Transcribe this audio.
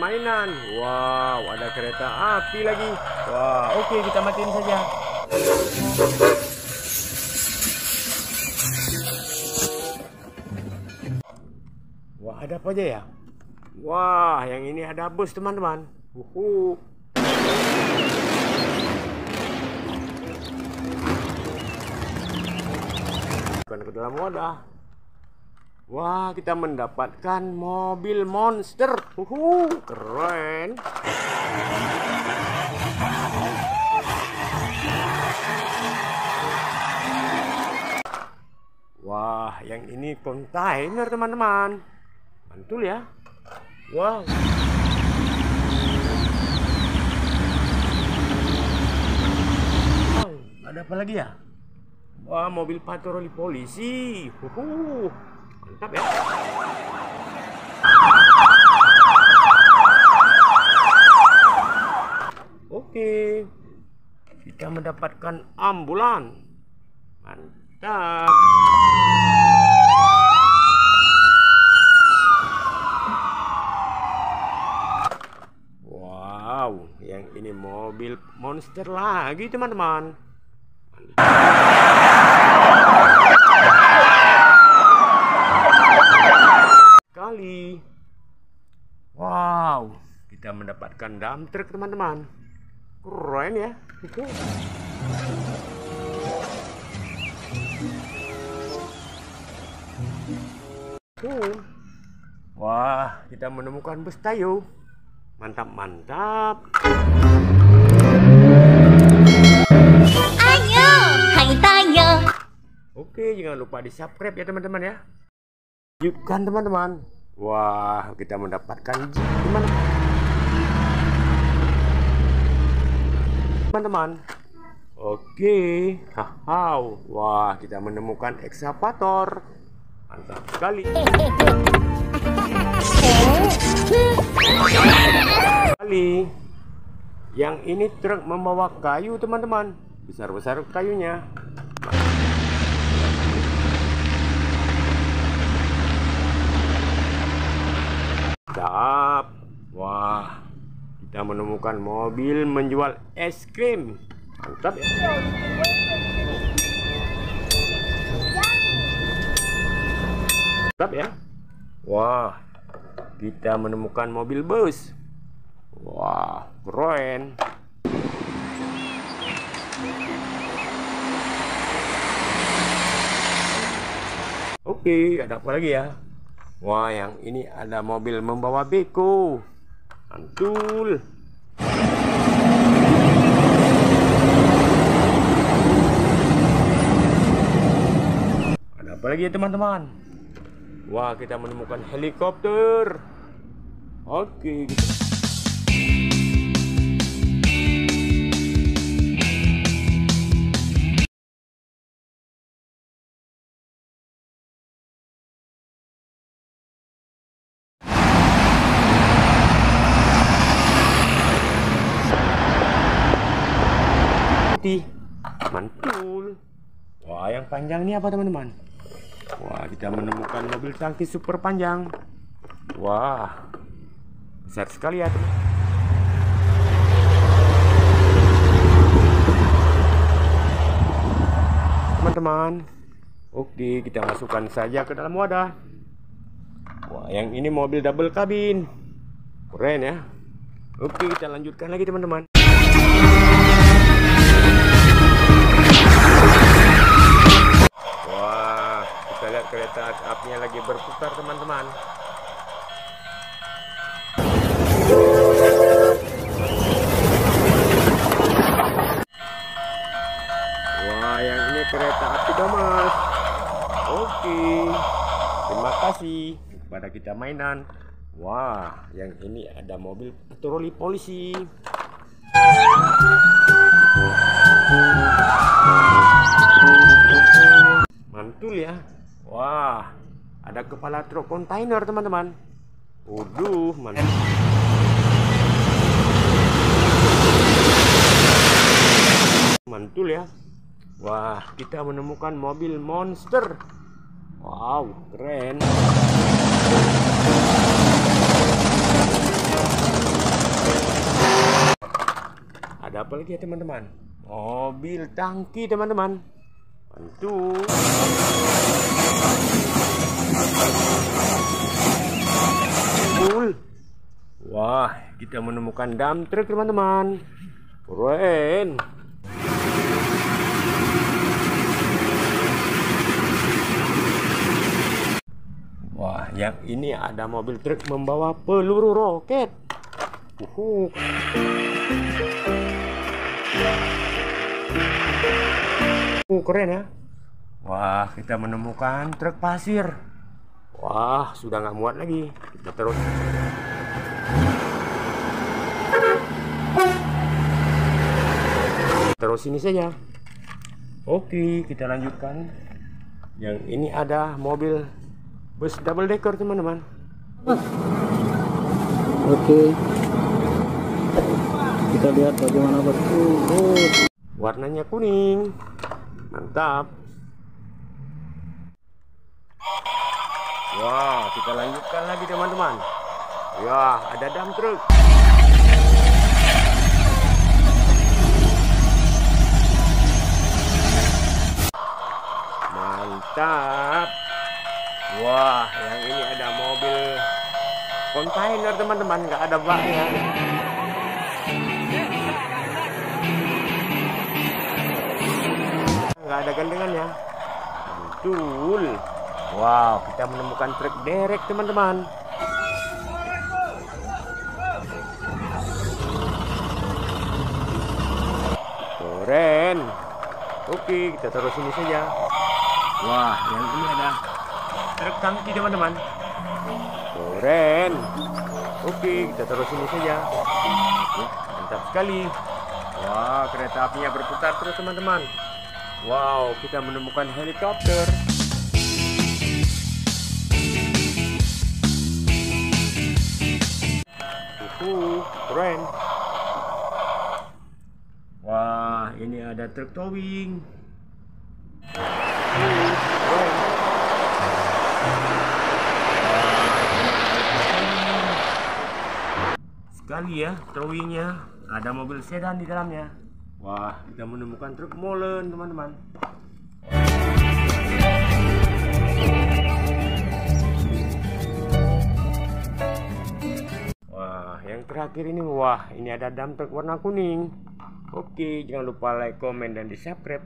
mainan. Wow, ada kereta api lagi. Wah, oke, kita matiin saja. Wah, ada apa aja ya? Wah, yang ini ada bus, teman-teman. Bukan ke dalam wadah. Wah, kita mendapatkan mobil monster. Keren. Wah, yang ini kontainer, teman-teman. Mantul ya. Wow. Wow, ada apa lagi ya? Wah, mobil patroli polisi. Mantap ya. Oke. Kita mendapatkan ambulan. Mantap. Wow, yang ini mobil monster lagi, teman-teman. Kali. Wow, kita mendapatkan dump truck, teman-teman. Keren ya. Wah, kita menemukan bus Tayo. Mantap. Ayo, hai Tayo. Oke, jangan lupa di-subscribe ya, teman-teman ya. Lanjutkan, teman-teman. Wah, kita mendapatkan jeep, teman-teman. Oke. Wah, kita menemukan ekskavator. Mantap sekali. Yang ini truk membawa kayu, teman-teman. Besar-besar kayunya. Mantap. Wah, kita menemukan mobil menjual es krim. Mantap ya. Mantap ya. Wah, kita menemukan mobil bus. Wah, keren. Oke, ada apa lagi ya? Wah, yang ini ada mobil membawa beko. Mantul. Ada apa lagi ya, teman-teman? Wah, kita menemukan helikopter. Oke. Mantul. Wah, yang panjang ini apa, teman-teman? Wah, kita menemukan mobil tangki super panjang. Wah, besar sekali ya, teman-teman. Oke, kita masukkan saja ke dalam wadah. Wah, yang ini mobil double kabin. Keren ya. Oke, kita lanjutkan lagi, teman-teman. Wah, kita lihat kereta apinya lagi berputar, teman-teman. Wah, yang ini kereta api Damas. Oke, terima kasih kepada kita mainan. Wah, yang ini ada mobil patroli polisi. Mantul ya. Wah, ada kepala truk kontainer, teman-teman. Waduh, mantap. Mantul ya. Wah, kita menemukan mobil monster. Wow, keren. apalagi ya teman-teman? Mobil tangki teman-teman. Mantul. Wah, kita menemukan dump truck teman-teman. Keren. Wah, yang ini ada mobil truk membawa peluru roket. Keren ya. Wah, kita menemukan truk pasir. Wah, sudah nggak muat lagi. Kita terus ini saja. Oke, kita lanjutkan. Yang ini ada mobil bus double decker teman-teman. Oke, kita lihat bagaimana bos. Warnanya kuning, mantap. Wah, kita lanjutkan lagi teman-teman. Ya, ada dump truck. Mantap. Wah, yang ini ada mobil kontainer teman-teman, nggak ada baknya. Nggak ada gandengannya. Betul. Wow, kita menemukan truk derek teman-teman. Keren. Oke, kita terus ini saja. Wah, yang ini ada truk tangki teman-teman. Keren. Oke, kita terus ini saja. Ya, mantap sekali. Wah, kereta apinya berputar terus teman-teman. Wow, kita menemukan helikopter. Keren. Wah, ini ada truk towing. Keren. Sekali ya towingnya. Ada mobil sedan di dalamnya. Wah, kita menemukan truk molen teman-teman. Wah, yang terakhir ini, wah, ini ada dump truck warna kuning. Oke, jangan lupa like, komen, dan di subscribe.